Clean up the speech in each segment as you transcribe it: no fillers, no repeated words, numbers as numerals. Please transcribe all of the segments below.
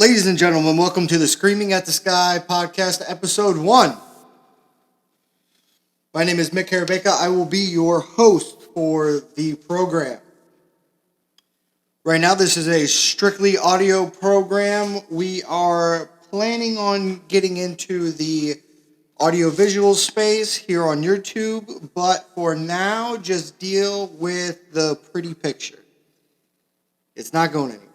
Ladies and gentlemen, welcome to the Screaming at the Sky podcast, episode 1. My name is Mick Harabeka. I will be your host for the program. Right now, this is a strictly audio program. We are planning on getting into the audiovisual space here on YouTube, but for now, just deal with the pretty picture. It's not going anywhere.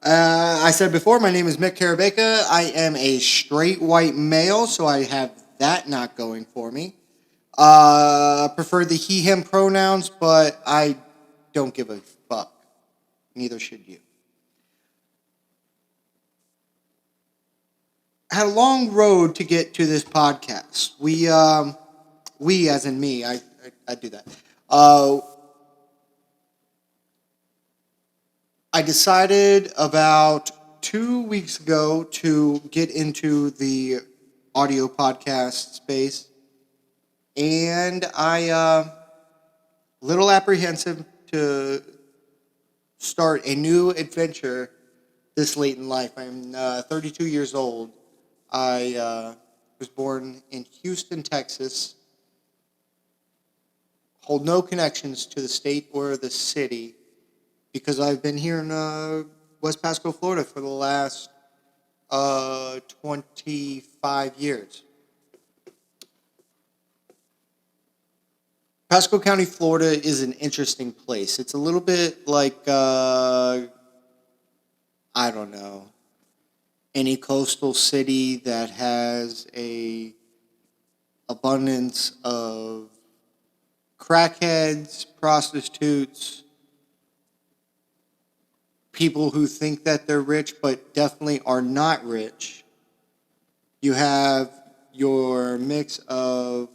I said before, my name is Mick Harabeka. I am a straight white male, so I have that not going for me. Prefer the he, him pronouns, but I don't give a fuck. Neither should you. I had a long road to get to this podcast. We as in me, I do that. I decided about 2 weeks ago to get into the audio podcast space, and I little apprehensive to start a new adventure this late in life. I'm 32 years old. I was born in Houston, Texas. Hold no connections to the state or the city, because I've been here in West Pasco, Florida for the last 25 years. Pasco County, Florida is an interesting place. It's a little bit like, I don't know, any coastal city that has a abundance of crackheads, prostitutes, people who think that they're rich but definitely are not rich. You have your mix of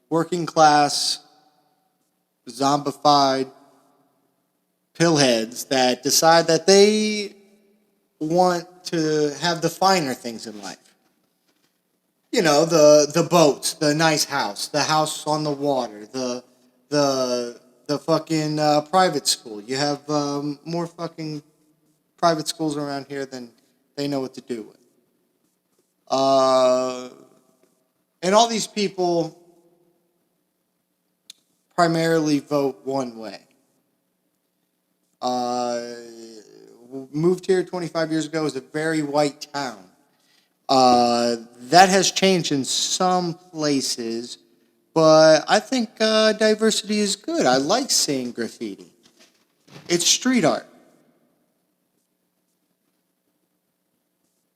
working class, zombified pillheads that decide that they want to have the finer things in life. You know, the boats, the nice house, the house on the water, the fucking private school. You have more fucking private schools around here than they know what to do with. And all these people primarily vote one way. Moved here 25 years ago. It was a very white town. That has changed in some places, but I think diversity is good. I like seeing graffiti. It's street art.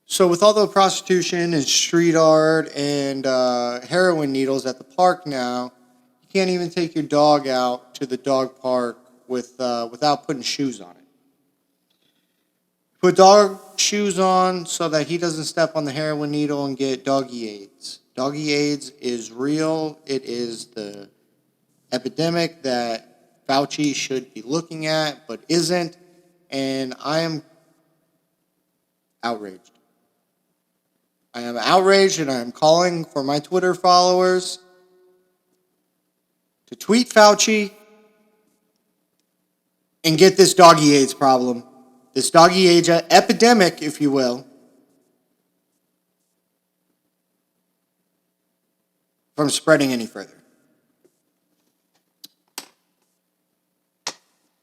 So with all the prostitution and street art and heroin needles at the park now, you can't even take your dog out to the dog park without putting shoes on it. Put dog shoes on so that he doesn't step on the heroin needle and get doggy AIDS. Doggy AIDS is real. It is the epidemic that Fauci should be looking at, but isn't. And I am outraged. I am outraged, and I am calling for my Twitter followers to tweet Fauci and get this doggy AIDS problem, this doggy AIDS epidemic, if you will, from spreading any further.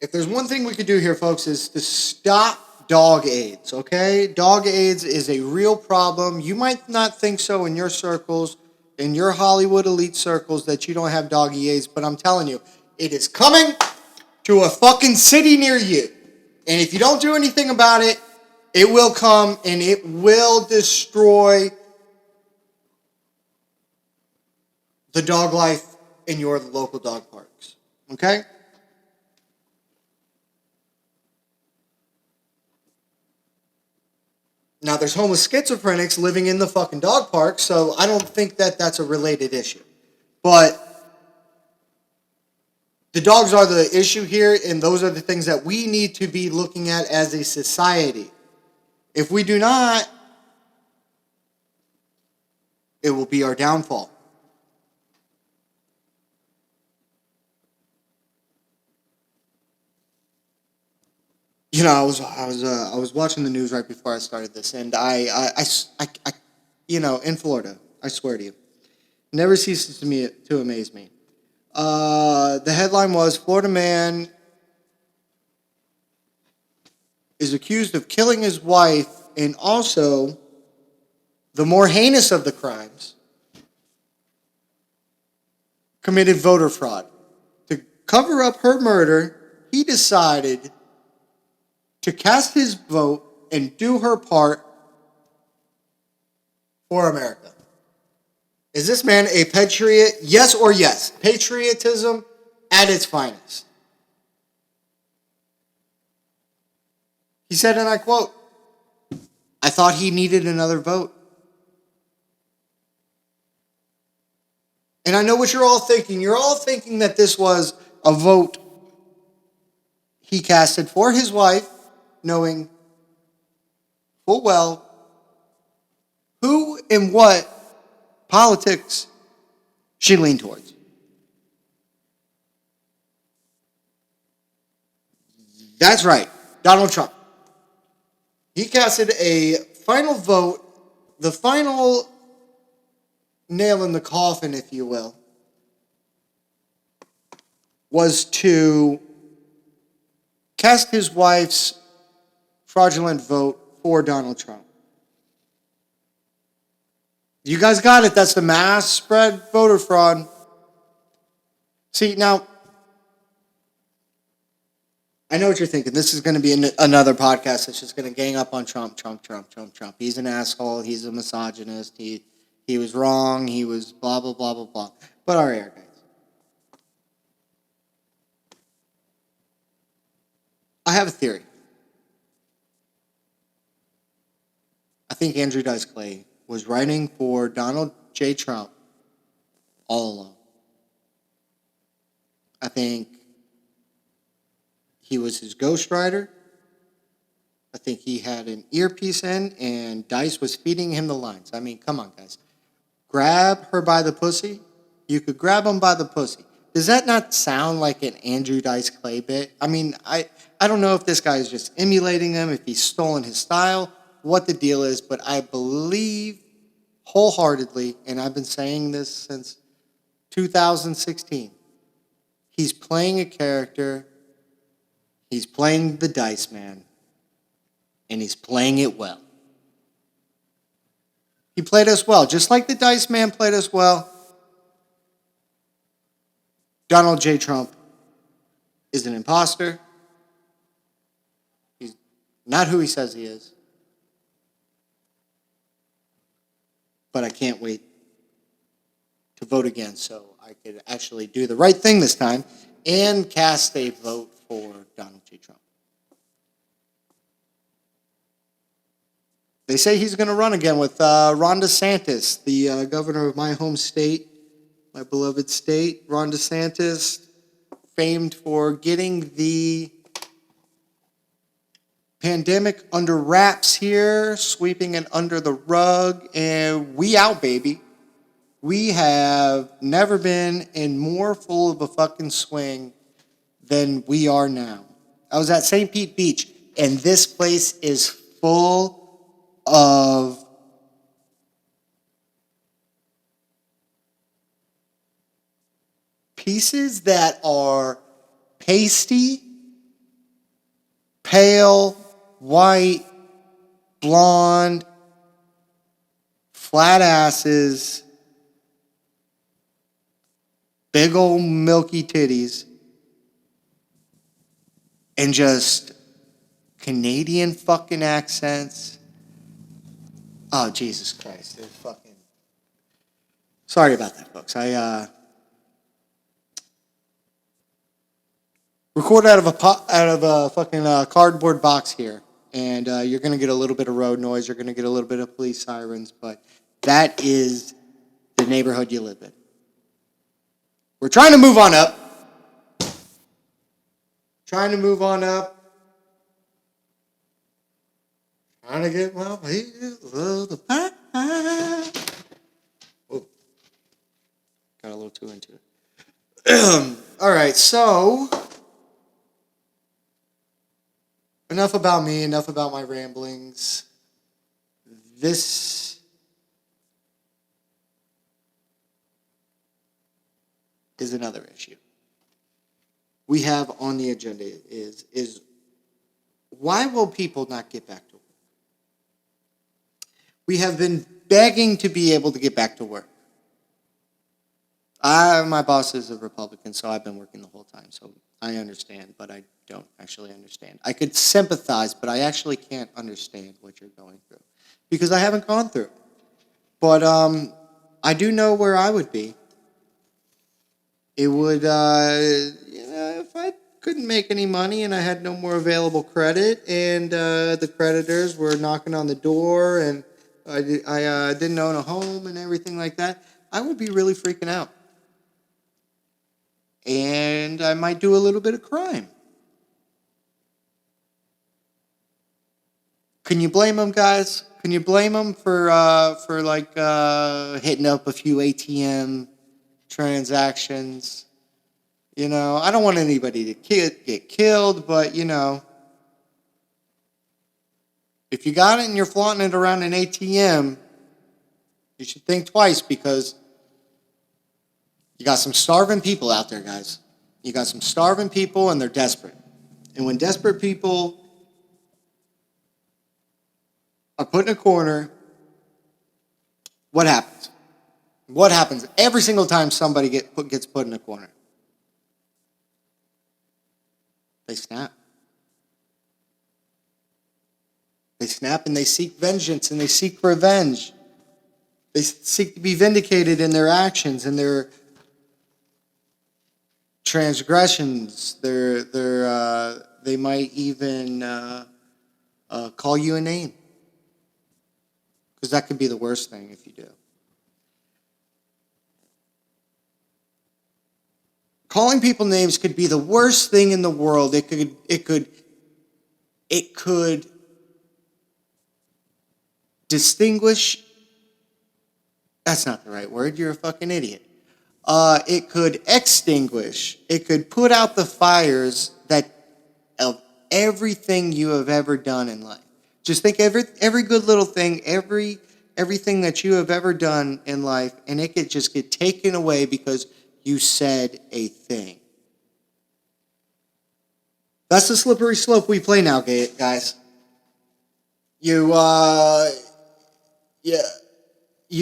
If there's one thing we could do here, folks, is to stop dog AIDS, okay? Dog AIDS is a real problem. You might not think so in your circles, in your Hollywood elite circles, that you don't have doggy AIDS, but I'm telling you, it is coming to a fucking city near you. And if you don't do anything about it, it will come and it will destroy the dog life in your local dog parks, okay? Now, there's homeless schizophrenics living in the fucking dog park, so I don't think that that's a related issue. But the dogs are the issue here, and those are the things that we need to be looking at as a society. If we do not, it will be our downfall. I was watching the news right before I started this, and in Florida, I swear to you, never ceases to amaze me. The headline was Florida man is accused of killing his wife, and also the more heinous of the crimes, committed voter fraud. To cover up her murder, he decided to cast his vote and do her part for America. Is this man a patriot? Yes or yes? Patriotism at its finest. He said, and I quote, "I thought he needed another vote." And I know what you're all thinking. You're all thinking that this was a vote he casted for his wife, knowing full well who and what politics she leaned towards. That's right, Donald Trump. He casted a final vote, the final nail in the coffin, if you will, was to cast his wife's fraudulent vote for Donald Trump. You guys got it. That's the mass spread voter fraud. See, now, I know what you're thinking. This is going to be another podcast that's just going to gang up on Trump. He's an asshole. He's a misogynist. He was wrong. He was blah, blah, blah, blah, blah. But all right, guys. I have a theory. I think Andrew Dice Clay was writing for Donald J. Trump all along. I think he was his ghostwriter. I think he had an earpiece in, and Dice was feeding him the lines. I mean, come on, guys. Grab her by the pussy. You could grab him by the pussy. Does that not sound like an Andrew Dice Clay bit? I mean, I don't know if this guy is just emulating him, if he's stolen his style, what the deal is, but I believe wholeheartedly, and I've been saying this since 2016, he's playing a character, he's playing the Dice Man, and he's playing it well. He played us well, just like the Dice Man played us well. Donald J. Trump is an imposter. He's not who he says he is. But I can't wait to vote again so I could actually do the right thing this time and cast a vote for Donald J. Trump. They say he's going to run again with Ron DeSantis, the governor of my home state, my beloved state. Ron DeSantis, famed for getting the pandemic under wraps here, sweeping it under the rug, and we out, baby. We have never been in more full of a fucking swing than we are now. I was at St. Pete Beach, and this place is full of pieces that are pasty, pale, white, blonde, flat asses, big old milky titties, and just Canadian fucking accents. Oh, Jesus Christ. They're fucking... Sorry about that, folks. I record out of a fucking cardboard box here, and you're going to get a little bit of road noise. You're going to get a little bit of police sirens, but that is the neighborhood you live in. We're trying to move on up. Trying to get my wheels of the pie. Oh, got a little too into it. All right, so enough about me, enough about my ramblings. This is another issue we have on the agenda is why will people not get back to work? We have been begging to be able to get back to work. My boss is a Republican, so I've been working the whole time, so I understand, but I don't actually understand. I could sympathize, but I actually can't understand what you're going through because I haven't gone through it. But I do know where I would be. It would, if I couldn't make any money and I had no more available credit and the creditors were knocking on the door and I didn't own a home and everything like that, I would be really freaking out. And I might do a little bit of crime. Can you blame them, guys? Can you blame them for hitting up a few ATM transactions? You know, I don't want anybody to get killed, but, you know, if you got it and you're flaunting it around an ATM, you should think twice because you got some starving people out there, guys. You got some starving people and they're desperate. And when desperate people are put in a corner, what happens? What happens every single time somebody gets put in a corner? They snap. They snap and they seek vengeance and they seek revenge. They seek to be vindicated in their actions and their transgressions. They might even call you a name. Because that could be the worst thing if you do. Calling people names could be the worst thing in the world. It could distinguish. That's not the right word. You're a fucking idiot. It could extinguish. It could put out the fires of everything you have ever done in life. Just think every good little thing, everything that you have ever done in life, and it could just get taken away because you said a thing. That's the slippery slope we play now, guys. You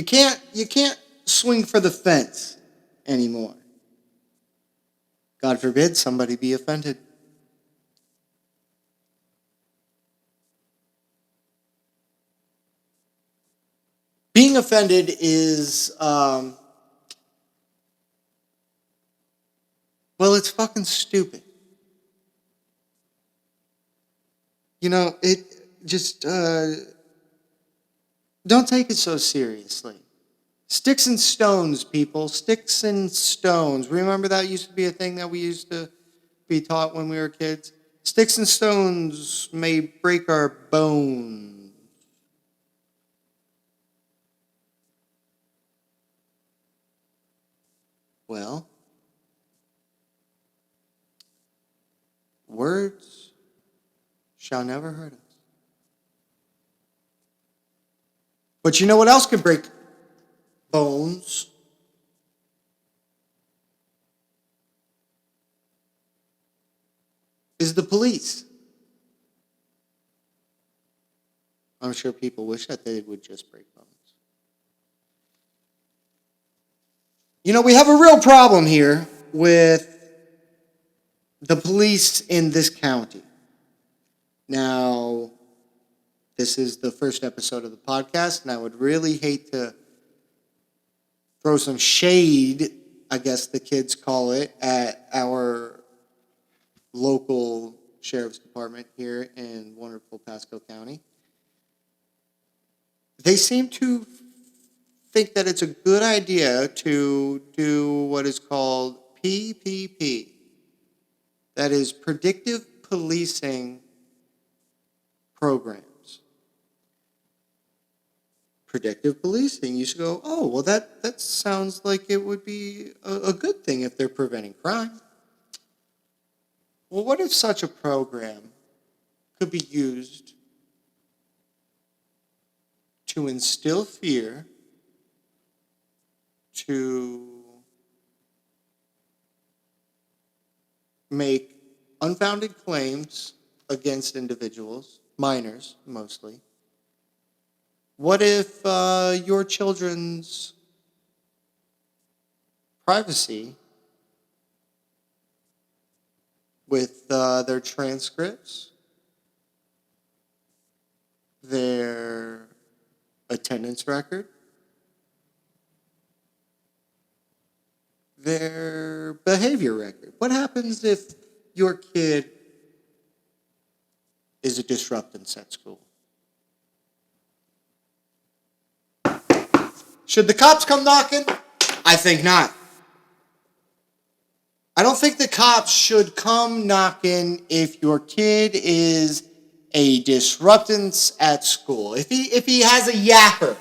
can't swing for the fence anymore. God forbid somebody be offended. Being offended is, it's fucking stupid. You know, it just, don't take it so seriously. Sticks and stones, people. Sticks and stones. Remember that used to be a thing that we used to be taught when we were kids? Sticks and stones may break our bones. Well, words shall never hurt us. But you know what else can break bones? Is the police. I'm sure people wish that they would just break bones. You know, we have a real problem here with the police in this county. Now, this is the first episode of the podcast, and I would really hate to throw some shade, I guess the kids call it, at our local sheriff's department here in wonderful Pasco County. They seem to think that it's a good idea to do what is called PPP. That is predictive policing programs. Predictive policing. You should go, oh, well, that sounds like it would be a good thing if they're preventing crime. Well, what if such a program could be used to instill fear, to make unfounded claims against individuals, minors mostly. What if your children's privacy with their transcripts, their attendance record, their behavior record? What happens if your kid is a disruptance at school? Should the cops come knocking? I think not. I don't think the cops should come knocking if your kid is a disruptance at school. If he has a yapper,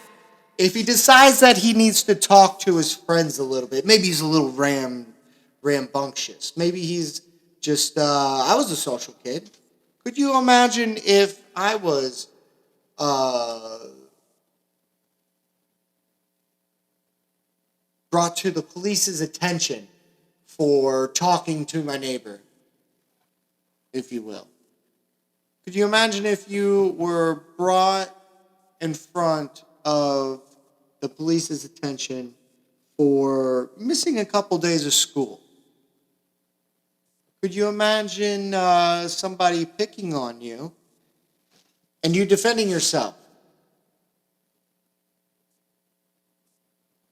if he decides that he needs to talk to his friends a little bit, maybe he's a little rambunctious. Maybe he's just, I was a social kid. Could you imagine if I was brought to the police's attention for talking to my neighbor, if you will? Could you imagine if you were brought in front of the police's attention for missing a couple days of school? Could you imagine somebody picking on you and you defending yourself?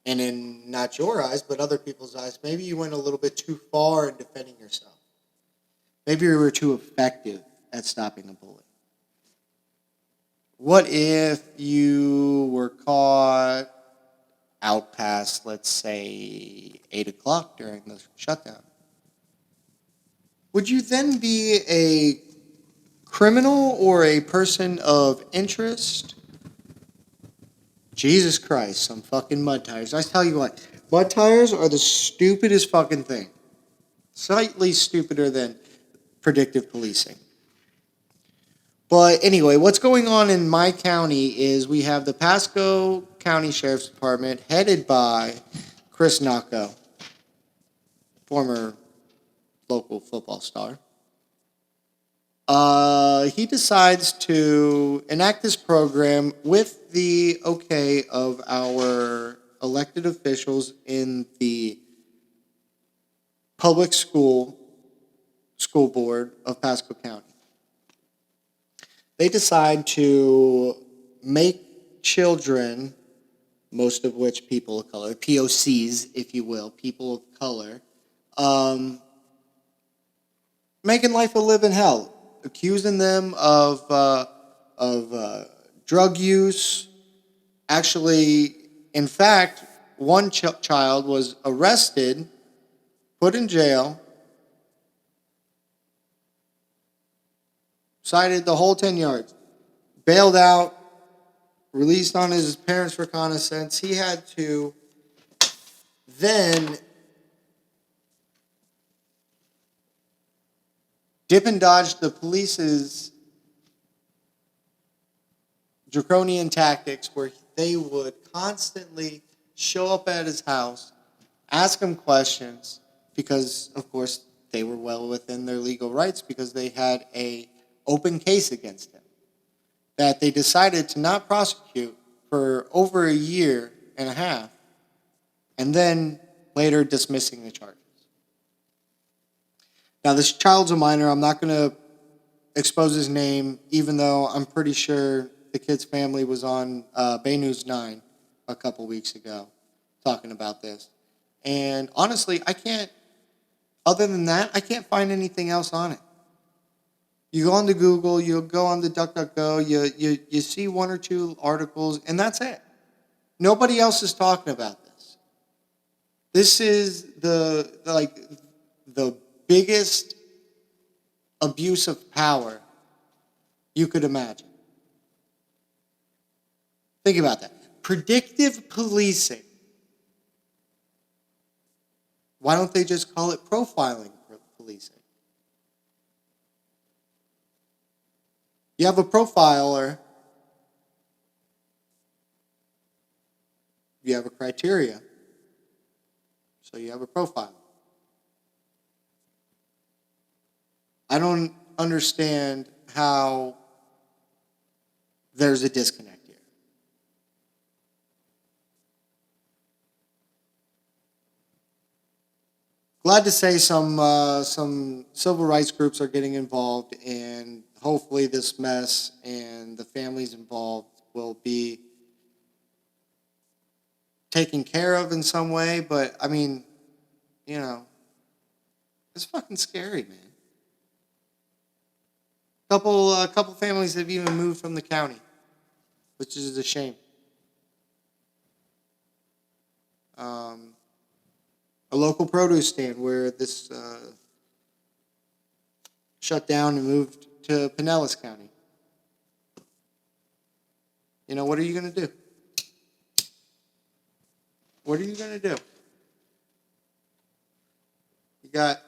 And in not your eyes, but other people's eyes, maybe you went a little bit too far in defending yourself. Maybe you were too effective at stopping a bully. What if you were caught out past, let's say, 8 o'clock during the shutdown? Would you then be a criminal or a person of interest? Jesus Christ, some fucking mud tires. I tell you what, mud tires are the stupidest fucking thing. Slightly stupider than predictive policing. But anyway, what's going on in my county is we have the Pasco County Sheriff's Department headed by Chris Nocco, former local football star. He decides to enact this program with the okay of our elected officials in the public school board of Pasco County. They decide to make children, most of which people of color, POCs, if you will, people of color, making life a living hell, accusing them of drug use. Actually, in fact, one child was arrested, put in jail, cited the whole 10 yards, bailed out, released on his parents' reconnaissance. He had to then dip and dodge the police's draconian tactics where they would constantly show up at his house, ask him questions, because, of course, they were well within their legal rights because they had a open case against him that they decided to not prosecute for over a year and a half, and then later dismissing the charges. Now, this child's a minor. I'm not going to expose his name, even though I'm pretty sure the kid's family was on Bay News 9 a couple weeks ago talking about this. And honestly, other than that, I can't find anything else on it. You go onto Google, you go on the DuckDuckGo, you see one or two articles, and that's it. Nobody else is talking about this. This is the biggest abuse of power you could imagine. Think about that. Predictive policing. Why don't they just call it profiling policing? You have a profiler. You have a criteria. So you have a profile. I don't understand how there's a disconnect here. Glad to say some civil rights groups are getting involved, and hopefully this mess and the families involved will be taken care of in some way. But I mean, it's fucking scary, man. Couple families have even moved from the county, which is a shame. A local produce stand where this shut down and moved to Pinellas County. What are you going to do? What are you going to do? You got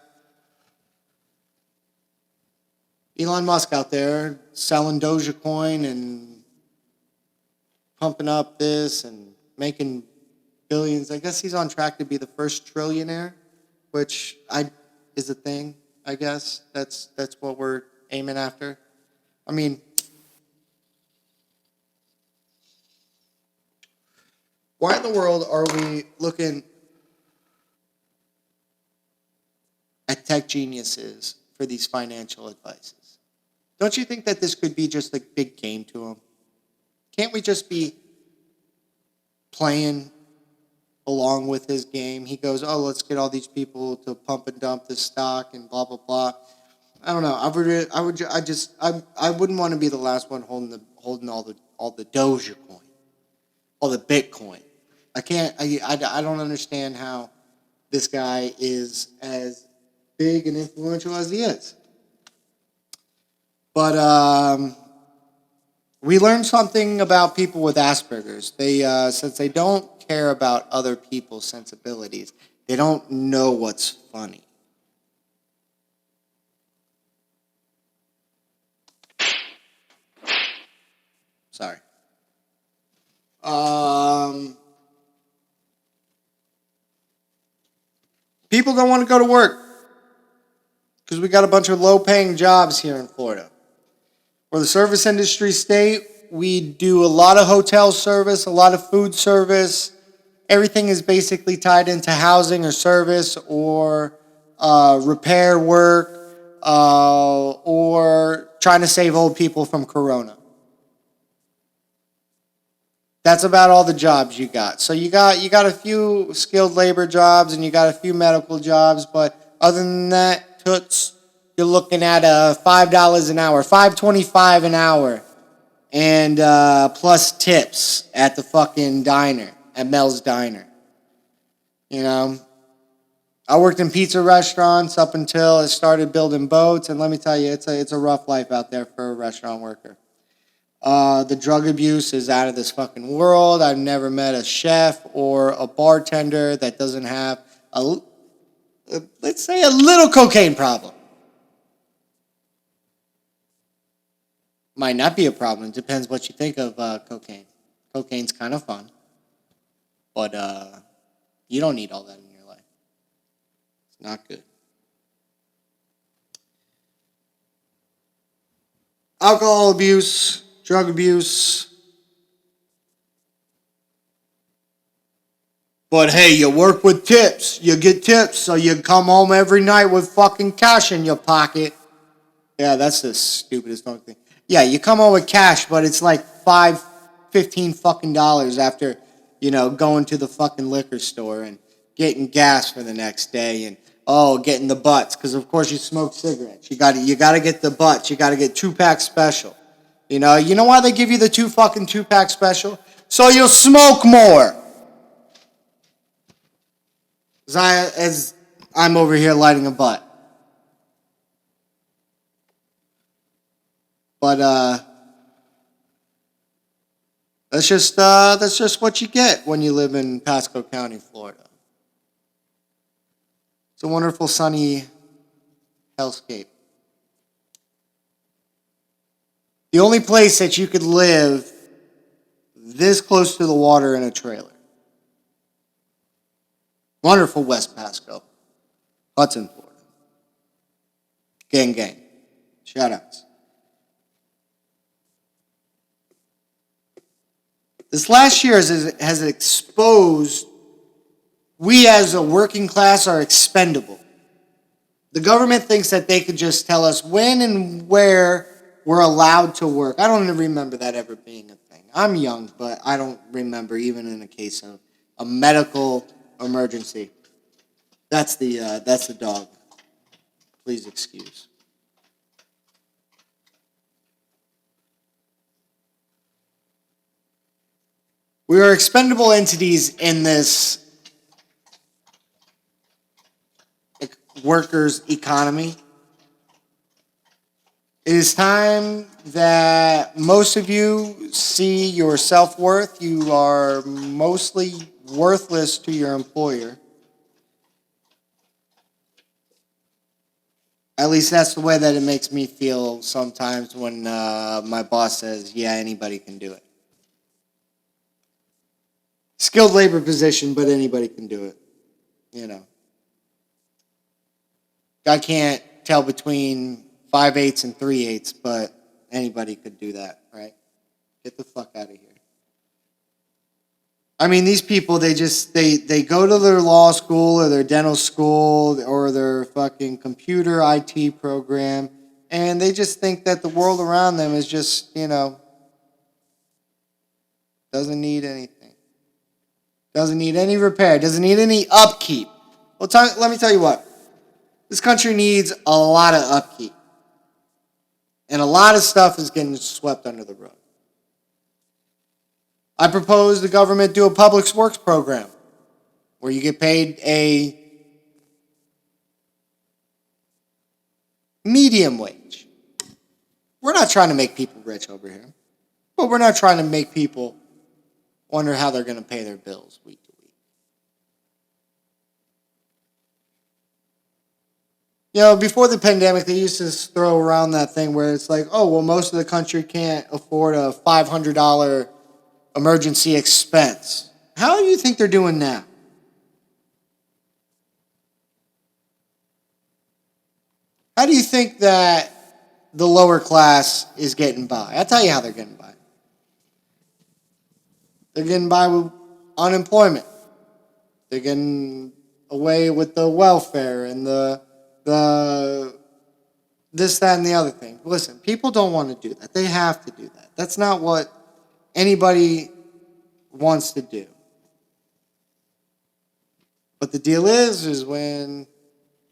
Elon Musk out there selling Dogecoin and pumping up this and making billions. I guess he's on track to be the first trillionaire, which is a thing, I guess. That's what we're aiming after. I mean, why in the world are we looking at tech geniuses for these financial advices? Don't you think that this could be just a big game to them? Can't we just be playing along with his game? He goes, oh, let's get all these people to pump and dump this stock and blah, blah, blah. I don't know. I wouldn't want to be the last one holding all the Dogecoin, all the Bitcoin. I don't understand how this guy is as big and influential as he is. But we learned something about people with Asperger's. Since they don't care about other people's sensibilities, they don't know what's funny. Sorry. People don't want to go to work because we got a bunch of low-paying jobs here in Florida. We're the service industry state. We do a lot of hotel service, a lot of food service. Everything is basically tied into housing or service or repair work or trying to save old people from corona. That's about all the jobs you got. So you got a few skilled labor jobs and you got a few medical jobs, but other than that, toots, you're looking at $5 an hour, $5.25 an hour, and plus tips at the fucking diner, at Mel's Diner. I worked in pizza restaurants up until I started building boats, and let me tell you, it's a rough life out there for a restaurant worker. The drug abuse is out of this fucking world. I've never met a chef or a bartender that doesn't have let's say a little cocaine problem. Might not be a problem. It depends what you think of cocaine. Cocaine's kind of fun, but you don't need all that in your life. It's not good. Alcohol abuse, drug abuse. But hey, you work with tips. You get tips, so you come home every night with fucking cash in your pocket. Yeah, that's the stupidest fucking thing. Yeah, you come home with cash, but it's like $15 fucking dollars after, going to the fucking liquor store and getting gas for the next day and getting the butts, because of course you smoke cigarettes. You got to get the butts. You got to get 2-pack special. You know why they give you the 2-pack special? So you'll smoke more. As I'm over here lighting a butt. But that's just what you get when you live in Pasco County, Florida. It's a wonderful sunny hellscape. The only place that you could live this close to the water in a trailer. Wonderful West Pasco, Hudson, Florida. Gang, gang. Shout outs. This last year has exposed we as a working class are expendable. The government thinks that they could just tell us when and where we're allowed to work. I don't remember that ever being a thing. I'm young, but I don't remember even in a case of a medical emergency. That's the dog. Please excuse. We are expendable entities in this workers' economy. It is time that most of you see your self-worth. You are mostly worthless to your employer. At least that's the way that it makes me feel sometimes when my boss says, yeah, anybody can do it. Skilled labor position, but anybody can do it. You know. I can't tell between 5/8 and 3/8, but anybody could do that, right? Get the fuck out of here. I mean, these people, they go to their law school or their dental school or their fucking computer IT program, and they just think that the world around them is just, doesn't need anything. Doesn't need any repair. Doesn't need any upkeep. Well, let me tell you what. This country needs a lot of upkeep. And a lot of stuff is getting swept under the rug. I propose the government do a public works program where you get paid a medium wage. We're not trying to make people rich over here, but we're not trying to make people wonder how they're going to pay their bills week to week. Before the pandemic, they used to throw around that thing where it's like, oh, well, most of the country can't afford a $500 emergency expense. How do you think they're doing now? How do you think that the lower class is getting by? I'll tell you how they're getting by. They're getting by with unemployment. They're getting away with the welfare and the this, that, and the other thing. Listen, people don't want to do that. They have to do that. That's not what anybody wants to do. But the deal is when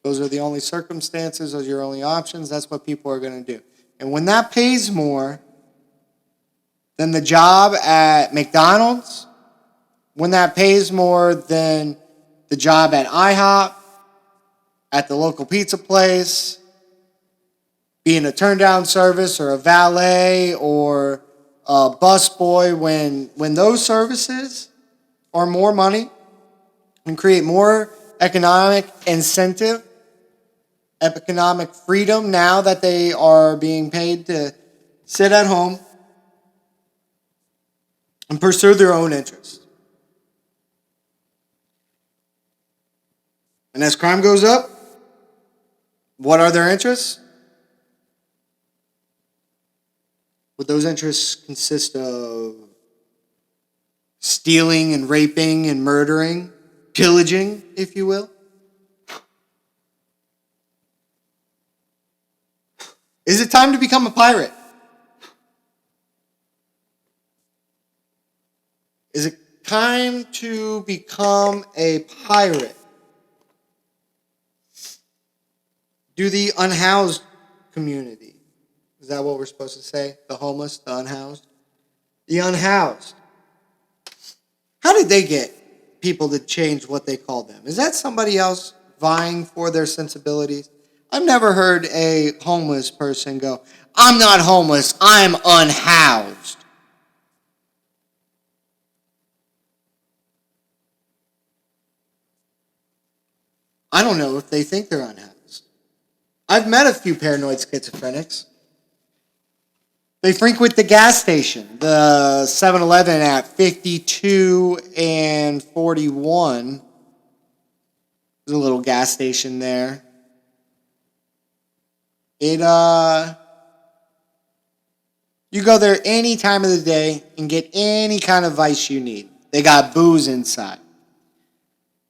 those are the only circumstances, those are your only options, that's what people are going to do. And when that pays more than the job at McDonald's, when that pays more than the job at IHOP, at the local pizza place, being a turn-down service or a valet or a busboy, when those services are more money and create more economic incentive, economic freedom now that they are being paid to sit at home and pursue their own interests. And as crime goes up, what are their interests? Would those interests consist of stealing and raping and murdering, pillaging, if you will? Is it time to become a pirate? Is it time to become a pirate? Do the unhoused community. Is that what we're supposed to say? The homeless, the unhoused? The unhoused. How did they get people to change what they call them? Is that somebody else vying for their sensibilities? I've never heard a homeless person go, I'm not homeless, I'm unhoused. I don't know if they think they're unhoused. I've met a few paranoid schizophrenics. They frequent the gas station, the 7-Eleven at 52 and 41. There's a little gas station there. You go there any time of the day and get any kind of vice you need. They got booze inside.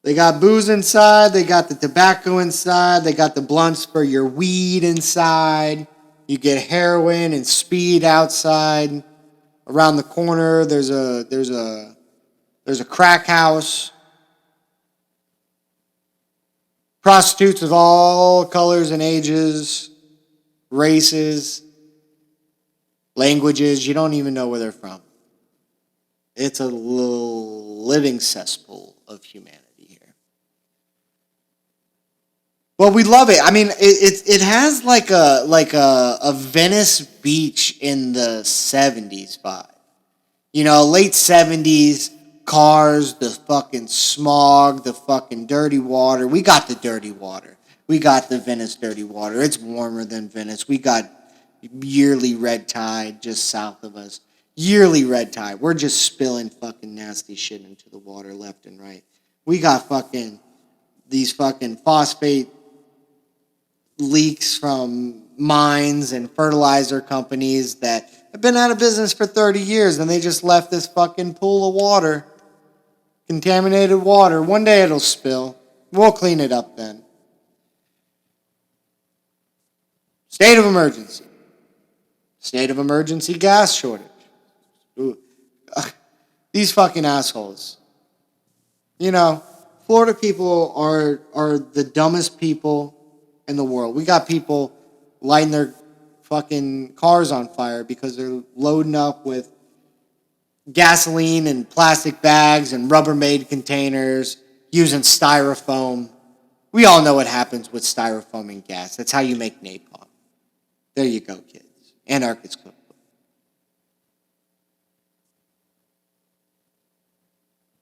They got booze inside. They got the tobacco inside. They got the blunts for your weed inside. You get heroin and speed outside. Around the corner, there's a crack house. Prostitutes of all colors and ages, races, languages. You don't even know where they're from. It's a little living cesspool of humanity here. Well, we love it. I mean, it has like a Venice Beach in the 70s vibe. You know, late 70s, cars, the fucking smog, the fucking dirty water. We got the dirty water. We got the Venice dirty water. It's warmer than Venice. We got yearly red tide just south of us. Yearly red tide. We're just spilling fucking nasty shit into the water left and right. We got fucking these fucking phosphate leaks from mines and fertilizer companies that have been out of business for 30 years and they just left this fucking pool of water. Contaminated water. One day it'll spill. We'll clean it up then. State of emergency. State of emergency gas shortage. Ooh. These fucking assholes. You know, Florida people are the dumbest people in the world. We got people lighting their fucking cars on fire because they're loading up with gasoline and plastic bags and Rubbermaid containers using styrofoam. We all know what happens with styrofoam and gas. That's how you make napalm. There you go, kids. Anarchist cookbook.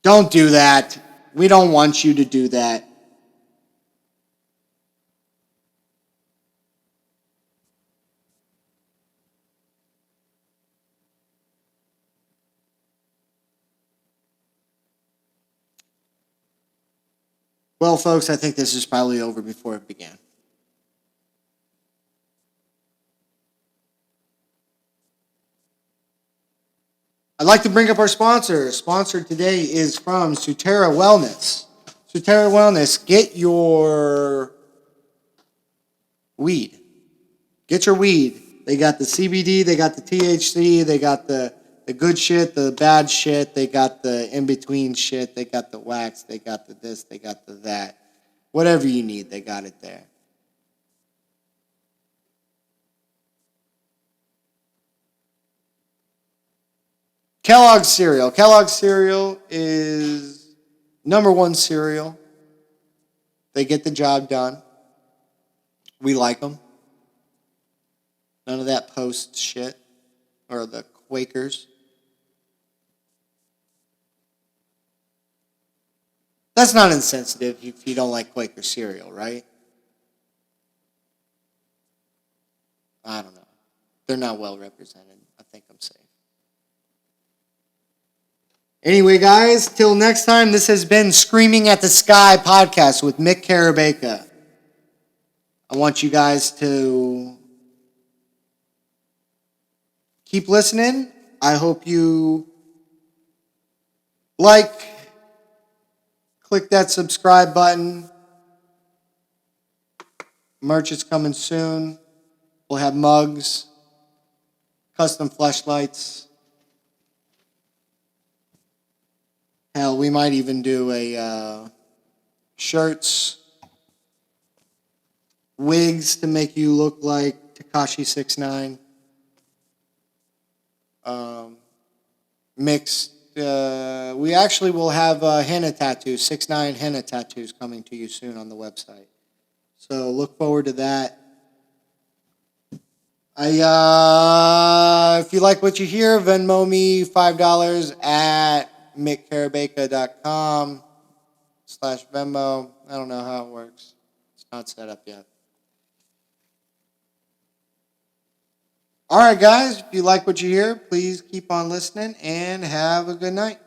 Don't do that. We don't want you to do that. Well, folks, I think this is probably over before it began. I'd like to bring up our sponsor. Sponsor today is from Sutera Wellness. Sutera Wellness, get your weed. Get your weed. They got the CBD, they got the THC, they got the good shit, the bad shit, they got the in-between shit, they got the wax, they got the this, they got the that. Whatever you need, they got it there. Kellogg's cereal. Kellogg's cereal is number one cereal. They get the job done. We like them. None of that Post shit or the Quakers. That's not insensitive if you don't like Quaker cereal, right? I don't know. They're not well represented. I think I'm safe. Anyway, guys, till next time, this has been Screaming at the Sky podcast with Mick Karabeka. I want you guys to keep listening. I hope you click that subscribe button. Merch is coming soon. We'll have mugs, custom fleshlights. Hell, we might even do a shirts, wigs to make you look like Tekashi 6ix9ine. Mixed. We actually will have henna tattoos, 6ix9ine henna tattoos coming to you soon on the website. So look forward to that. If you like what you hear, Venmo me $5 at mickkarabeka.com/Venmo. I don't know how it works. It's not set up yet. All right, guys, if you like what you hear, please keep on listening and have a good night.